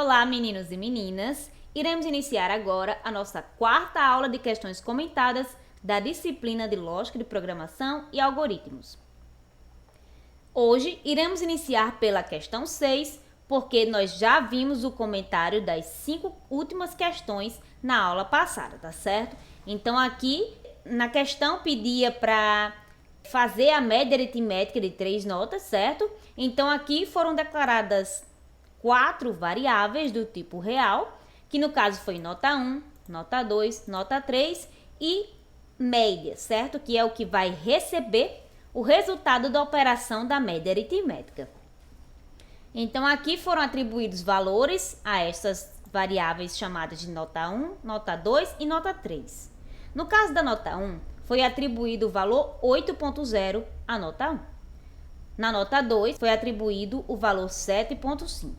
Olá, meninos e meninas! Iremos iniciar agora a nossa quarta aula de questões comentadas da disciplina de Lógica de Programação e Algoritmos. Hoje iremos iniciar pela questão 6, porque nós já vimos o comentário das 5 últimas questões na aula passada, tá certo? Então aqui na questão pedia para fazer a média aritmética de 3 notas, certo? Então aqui foram declaradas 4 variáveis do tipo real, que no caso foi nota 1, nota 2, nota 3 e média, certo? Que é o que vai receber o resultado da operação da média aritmética. Então aqui foram atribuídos valores a essas variáveis chamadas de nota 1, nota 2 e nota 3. No caso da nota 1, foi atribuído o valor 8.0 à nota 1. Na nota 2, foi atribuído o valor 7.5.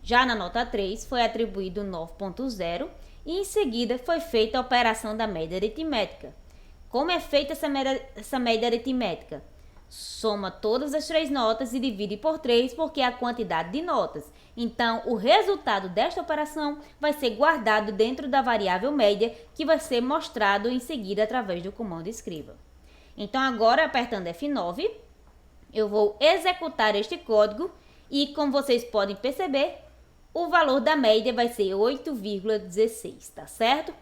Já na nota 3, foi atribuído 9.0 e em seguida foi feita a operação da média aritmética. Como é feita essa média aritmética? Soma todas as 3 notas e divide por 3, porque é a quantidade de notas. Então, o resultado desta operação vai ser guardado dentro da variável média, que vai ser mostrado em seguida através do comando escreva. Então, agora, apertando F9, eu vou executar este código e, como vocês podem perceber, o valor da média vai ser 8,16, tá certo?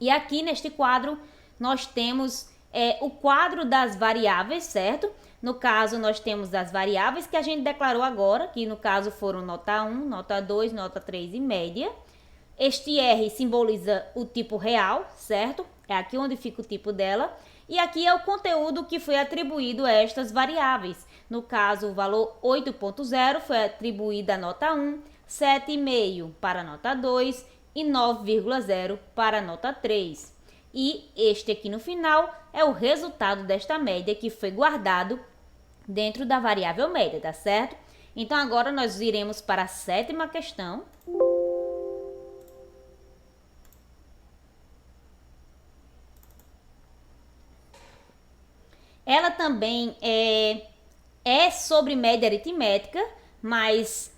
E aqui neste quadro, nós temos o quadro das variáveis, certo? No caso, nós temos as variáveis que a gente declarou agora, que no caso foram nota 1, nota 2, nota 3 e média. Este R simboliza o tipo real, certo? É aqui onde fica o tipo dela. E aqui é o conteúdo que foi atribuído a estas variáveis. No caso, o valor 8.0 foi atribuído à nota 1, 7,5 para a nota 2 e 9,0 para a nota 3. E este aqui no final é o resultado desta média que foi guardado dentro da variável média, tá certo? Então agora nós iremos para a 7ª questão. Ela também é sobre média aritmética, mas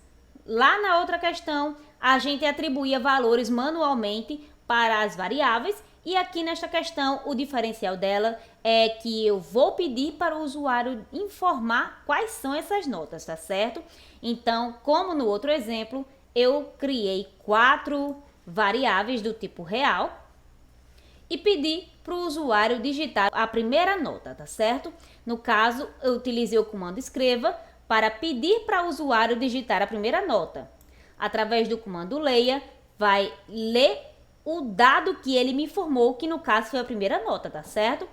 lá na outra questão a gente atribuía valores manualmente para as variáveis. E aqui nesta questão, o diferencial dela é que eu vou pedir para o usuário informar quais são essas notas, tá certo? Então, como no outro exemplo, eu criei 4 variáveis do tipo real e pedi para o usuário digitar a primeira nota, tá certo? No caso, eu utilizei o comando escreva para pedir para o usuário digitar a primeira nota. Através do comando leia, vai ler o dado que ele me informou, que no caso foi a primeira nota, tá certo?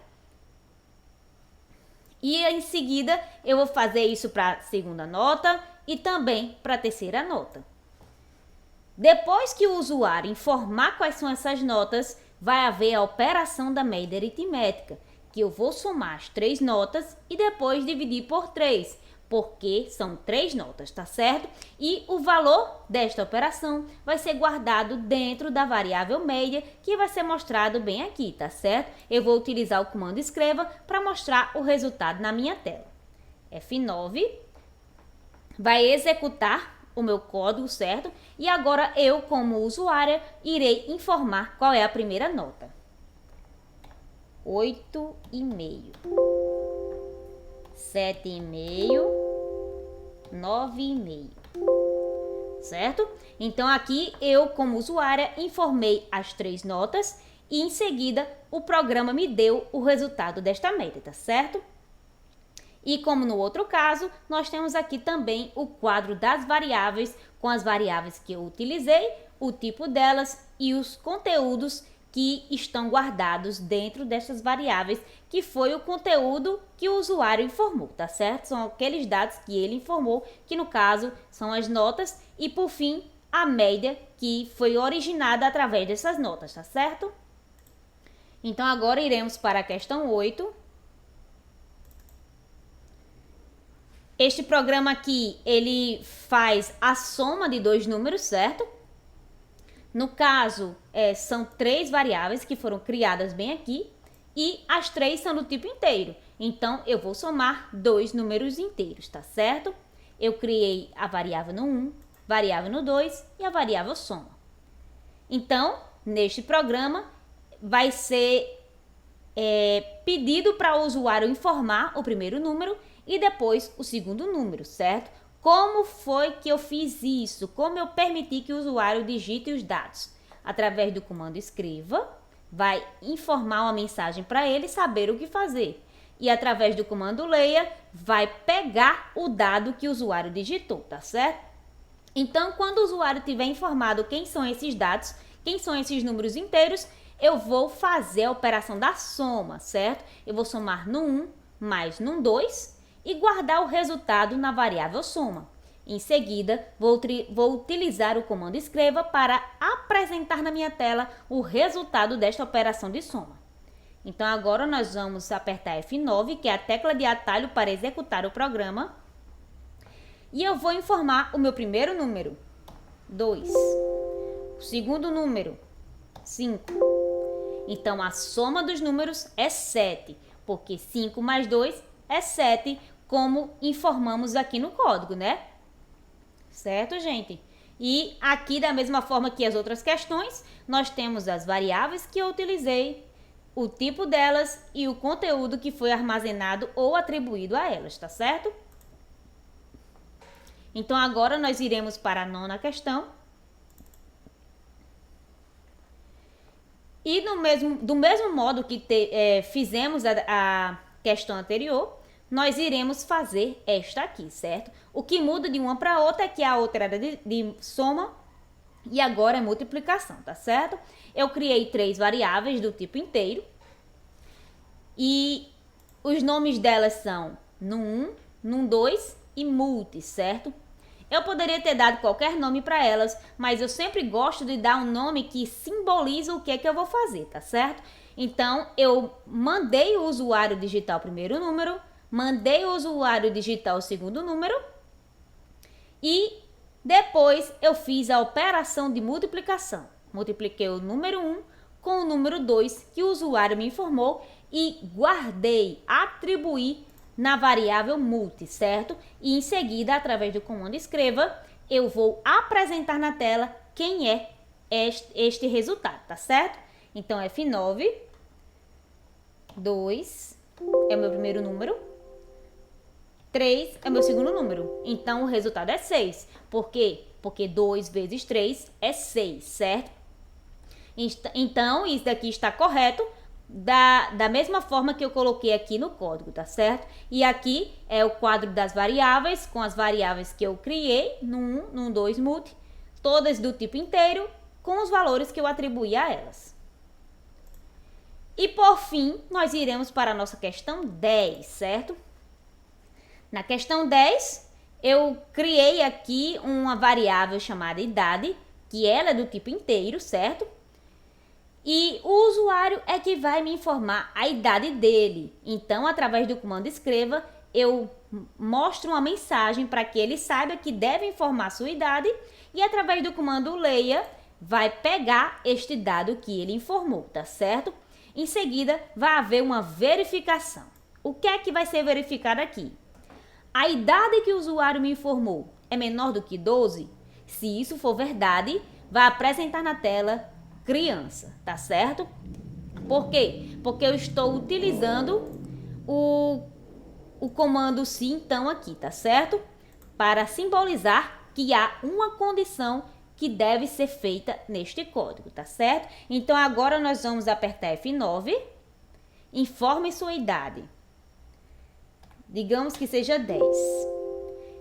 E em seguida eu vou fazer isso para a segunda nota e também para a terceira nota. Depois que o usuário informar quais são essas notas, vai haver a operação da média aritmética, que eu vou somar as 3 notas e depois dividir por 3, porque são 3 notas, tá certo? E o valor desta operação vai ser guardado dentro da variável média, que vai ser mostrado bem aqui, tá certo? Eu vou utilizar o comando escreva para mostrar o resultado na minha tela. F9 vai executar o meu código, certo? E agora eu, como usuária, irei informar qual é a primeira nota. 8,5. 7,5, 9,5, certo? Então aqui eu, como usuária, informei as 3 notas e em seguida o programa me deu o resultado desta média, tá certo? E como no outro caso, nós temos aqui também o quadro das variáveis, com as variáveis que eu utilizei, o tipo delas e os conteúdos que estão guardados dentro dessas variáveis, que foi o conteúdo que o usuário informou, tá certo? São aqueles dados que ele informou, que no caso são as notas e, por fim, a média que foi originada através dessas notas, tá certo? Então, agora iremos para a questão 8. Este programa aqui, ele faz a soma de 2 números, certo? No caso, são 3 variáveis que foram criadas bem aqui e as 3 são do tipo inteiro. Então, eu vou somar 2 números inteiros, tá certo? Eu criei a variável no 1, variável no 2 e a variável soma. Então, neste programa, vai ser pedido para o usuário informar o primeiro número e depois o segundo número, certo? Como foi que eu fiz isso? Como eu permiti que o usuário digite os dados? Através do comando escreva, vai informar uma mensagem para ele saber o que fazer. E através do comando leia, vai pegar o dado que o usuário digitou, tá certo? Então, quando o usuário tiver informado quem são esses dados, quem são esses números inteiros, eu vou fazer a operação da soma, certo? Eu vou somar no 1 mais no 2 e guardar o resultado na variável soma. Em seguida, vou utilizar o comando escreva para apresentar na minha tela o resultado desta operação de soma. Então, agora nós vamos apertar F9, que é a tecla de atalho para executar o programa. E eu vou informar o meu primeiro número, 2. O segundo número, 5. Então, a soma dos números é 7, porque 5 mais 2 é 7, como informamos aqui no código, né? Certo, gente? E aqui, da mesma forma que as outras questões, nós temos as variáveis que eu utilizei, o tipo delas e o conteúdo que foi armazenado ou atribuído a elas, tá certo? Então, agora nós iremos para a 9ª questão. E do mesmo modo que fizemos a questão anterior, nós iremos fazer esta aqui, certo? O que muda de uma para outra é que a outra era de soma e agora é multiplicação, tá certo? Eu criei 3 variáveis do tipo inteiro e os nomes delas são num1, num2 e multi, certo? Eu poderia ter dado qualquer nome para elas, mas eu sempre gosto de dar um nome que simboliza o que é que eu vou fazer, tá certo? Então, eu mandei o usuário digitar o primeiro número, mandei o usuário digitar o segundo número e depois eu fiz a operação de multiplicação. Multipliquei o número 1 com o número 2 que o usuário me informou e guardei, atribuí na variável multi, certo? E em seguida, através do comando escreva, eu vou apresentar na tela quem é este resultado, tá certo? Então, F9, 2 é o meu primeiro número, 3 é o meu segundo número. Então, o resultado é 6. Por quê? Porque 2 vezes 3 é 6, certo? Então, isso daqui está correto. Da mesma forma que eu coloquei aqui no código, tá certo? E aqui é o quadro das variáveis, com as variáveis que eu criei, no 1, no 2 multi, todas do tipo inteiro, com os valores que eu atribuí a elas. E por fim, nós iremos para a nossa questão 10, certo? Na questão 10, eu criei aqui uma variável chamada idade, que ela é do tipo inteiro, certo? E o usuário é que vai me informar a idade dele. Então, através do comando escreva, eu mostro uma mensagem para que ele saiba que deve informar sua idade e através do comando leia, vai pegar este dado que ele informou, tá certo? Em seguida, vai haver uma verificação. O que é que vai ser verificado aqui? A idade que o usuário me informou é menor do que 12? Se isso for verdade, vai apresentar na tela criança, tá certo? Por quê? Porque eu estou utilizando o comando sim, então, aqui, tá certo? Para simbolizar que há uma condição que deve ser feita neste código, tá certo? Então, agora nós vamos apertar F9, informe sua idade. Digamos que seja 10.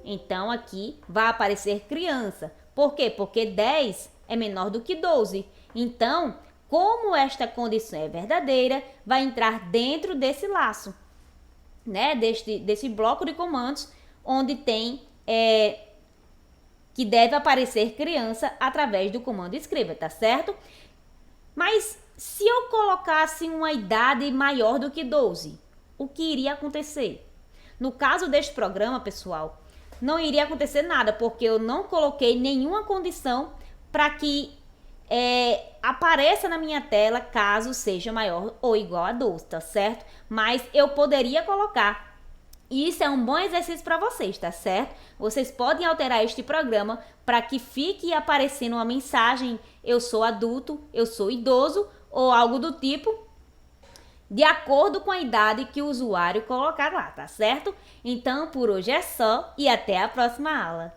Então, aqui vai aparecer criança. Por quê? Porque 10 é menor do que 12. Então, como esta condição é verdadeira, vai entrar dentro desse laço, né? Desse bloco de comandos, onde tem que deve aparecer criança através do comando escreva, tá certo? Mas se eu colocasse uma idade maior do que 12, o que iria acontecer? No caso deste programa, pessoal, não iria acontecer nada, porque eu não coloquei nenhuma condição para que apareça na minha tela caso seja maior ou igual a 12, tá certo? Mas eu poderia colocar E isso é um bom exercício para vocês, tá certo? Vocês podem alterar este programa para que fique aparecendo uma mensagem: eu sou adulto, eu sou idoso ou algo do tipo, de acordo com a idade que o usuário colocar lá, tá certo? Então, por hoje é só e até a próxima aula.